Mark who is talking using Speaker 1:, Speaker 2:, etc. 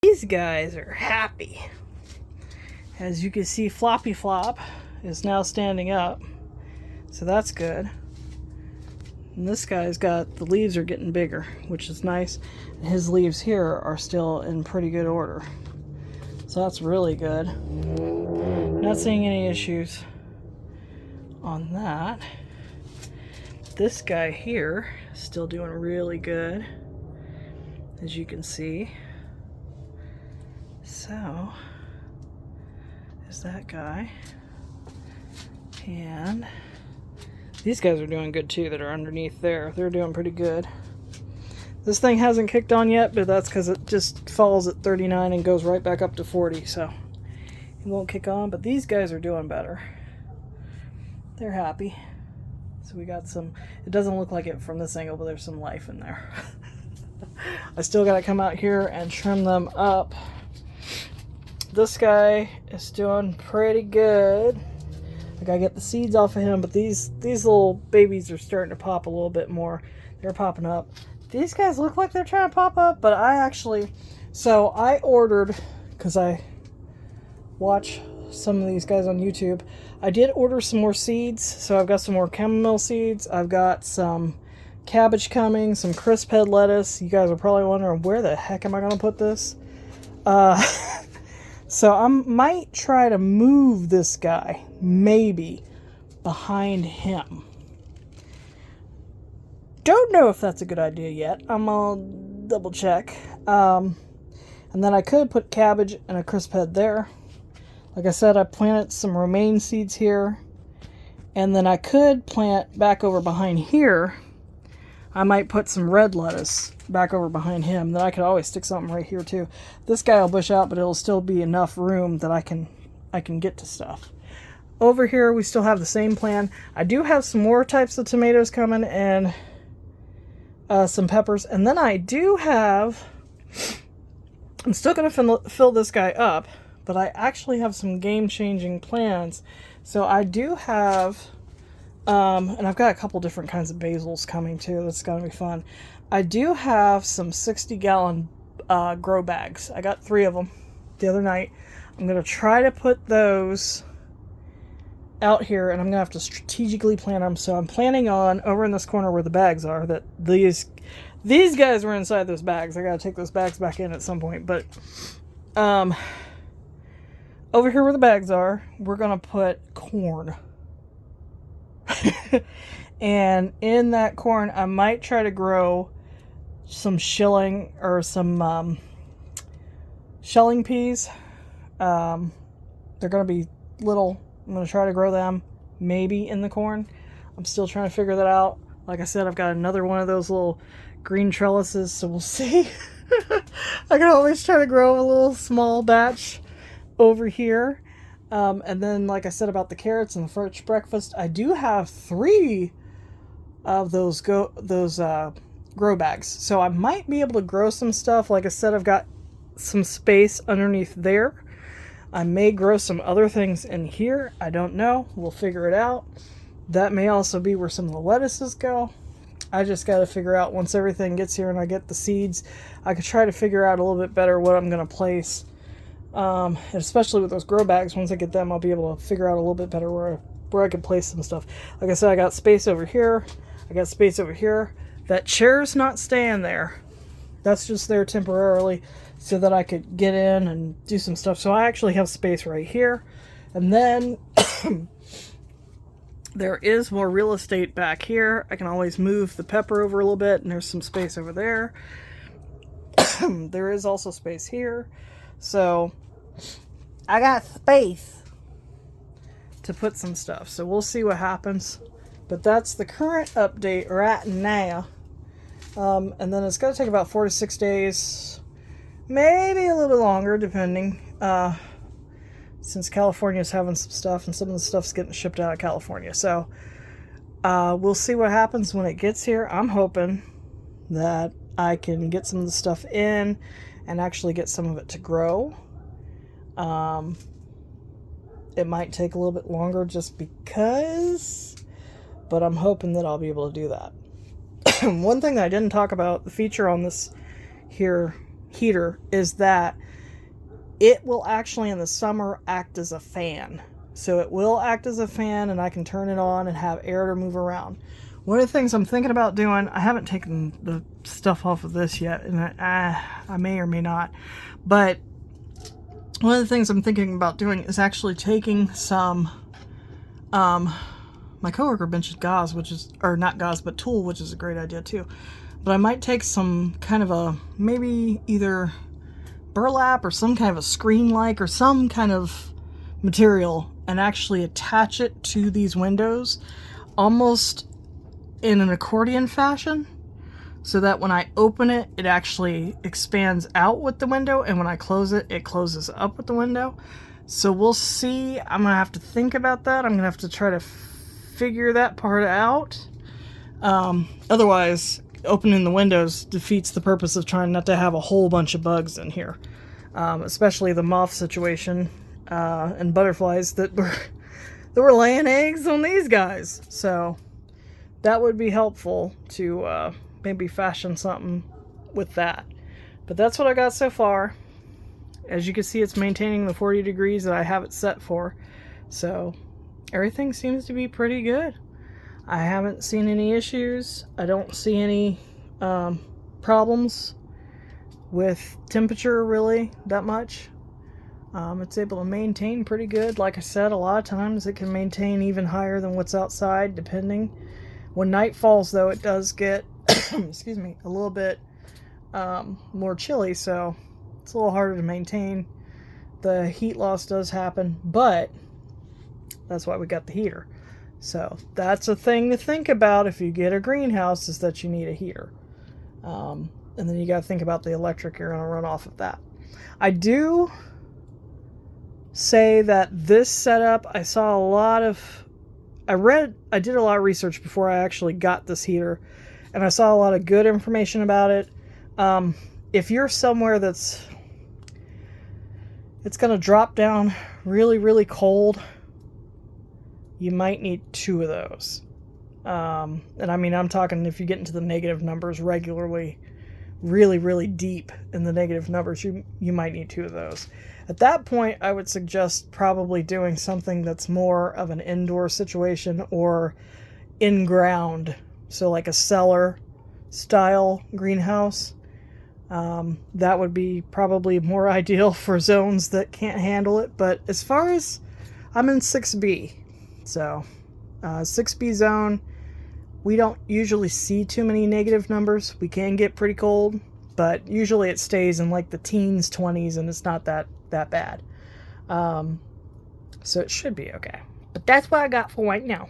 Speaker 1: These guys are happy. As you can see, Floppy Flop is now standing up, so that's good. And this guy's got, the leaves are getting bigger, which is nice. And his leaves here are still in pretty good order, so that's really good. Not seeing any issues on that. This guy here is still doing really good, as you can see. So there's that guy, and these guys are doing good too that are underneath there. They're doing pretty good. This thing hasn't kicked on yet, but that's because it just falls at 39 and goes right back up to 40, so it won't kick on. But these guys are doing better. They're happy. So we got some, it doesn't look like it from this angle, but there's some life in there. I still got to come out here and trim them up. This guy is doing pretty good. I gotta get the seeds off of him, but these little babies are starting to pop a little bit more. They're popping up. These guys look like they're trying to pop up, but I ordered, because I watch some of these guys on YouTube, I did order some more seeds. So I've got some more chamomile seeds. I've got some cabbage coming, some crisp head lettuce. You guys are probably wondering, where the heck am I going to put this? So I might try to move this guy, maybe, behind him. Don't know if that's a good idea yet. I'm gonna double check. And then I could put cabbage and a crisp head there. Like I said, I planted some romaine seeds here. And then I could plant back over behind here. I might put some red lettuce back over behind him. Then I could always stick something right here too. This guy will bush out, but it'll still be enough room that I can get to stuff. Over here, we still have the same plan. I do have some more types of tomatoes coming, and some peppers. And then I do have, I'm still going to fill this guy up, but I actually have some game-changing plans. So I do have, and I've got a couple different kinds of basils coming too. That's going to be fun. I do have some 60-gallon grow bags. I got 3 of them the other night. I'm going to try to put those out here, and I'm going to have to strategically plant them. So I'm planning on, over in this corner where the bags are, that these guys were inside those bags. I got to take those bags back in at some point. But over here where the bags are, we're going to put corn. And in that corn, I might try to grow some shilling or some shelling peas. They're going to be little. I'm going to try to grow them maybe in the corn. I'm still trying to figure that out. Like I said, I've got another one of those little green trellises, so we'll see. I can always try to grow a little small batch over here. And then, like I said about the carrots and the French breakfast, I do have 3 of those grow bags. So I might be able to grow some stuff. Like I said, I've got some space underneath there. I may grow some other things in here. I don't know. We'll figure it out. That may also be where some of the lettuces go. I just got to figure out, once everything gets here and I get the seeds, I could try to figure out a little bit better what I'm going to place. And especially with those grow bags, once I get them, I'll be able to figure out a little bit better where I can place some stuff. Like I said, I got space over here. I got space over here. That chair's not staying there. That's just there temporarily so that I could get in and do some stuff. So I actually have space right here. And then there is more real estate back here. I can always move the pepper over a little bit, and there's some space over there. There is also space here. So I got space to put some stuff. So we'll see what happens. But that's the current update right now. And then it's going to take about 4 to 6 days. Maybe a little bit longer, depending. Since California's having some stuff, and some of the stuff's getting shipped out of California. So we'll see what happens when it gets here. I'm hoping that I can get some of the stuff in and actually get some of it to grow. It might take a little bit longer just because, but I'm hoping that I'll be able to do that. One thing that I didn't talk about, the feature on this here heater is that it will actually in the summer act as a fan. So it will act as a fan, and I can turn it on and have air to move around. One of the things I'm thinking about doing, I haven't taken the stuff off of this yet, and I may or may not, but one of the things I'm thinking about doing is actually taking some, my coworker mentioned gauze, which is, or not gauze, but tulle, which is a great idea too. But I might take some kind of a, maybe either burlap or some kind of a screen-like or some kind of material and actually attach it to these windows almost in an accordion fashion, so that when I open it, it actually expands out with the window, and when I close it, it closes up with the window. So we'll see. I'm gonna have to think about that. I'm gonna have to try to figure that part out. Otherwise, opening the windows defeats the purpose of trying not to have a whole bunch of bugs in here, especially the moth situation and butterflies that were laying eggs on these guys. So that would be helpful to maybe fashion something with that. But that's what I got so far. As you can see, it's maintaining the 40 degrees that I have it set for. So everything seems to be pretty good. I haven't seen any issues. I don't see any problems with temperature really that much. It's able to maintain pretty good. Like I said, a lot of times it can maintain even higher than what's outside, depending. When night falls, though, it does get, excuse me, a little bit more chilly, so it's a little harder to maintain. The heat loss does happen, but that's why we got the heater. So that's a thing to think about if you get a greenhouse, is that you need a heater. And then you got to think about the electric you're going to run off of that. I do say that this setup, I did a lot of research before I actually got this heater, and I saw a lot of good information about it. If you're somewhere it's going to drop down really, really cold, you might need 2 of those. And I mean, I'm talking if you get into the negative numbers regularly, really, really deep in the negative numbers, you might need 2 of those. At that point, I would suggest probably doing something that's more of an indoor situation or in-ground. So like a cellar style greenhouse. That would be probably more ideal for zones that can't handle it. But as far as, I'm in 6B. So 6B zone, we don't usually see too many negative numbers. We can get pretty cold, but usually it stays in like the teens, 20s, and it's not that bad. So it should be okay. But that's what I got for right now.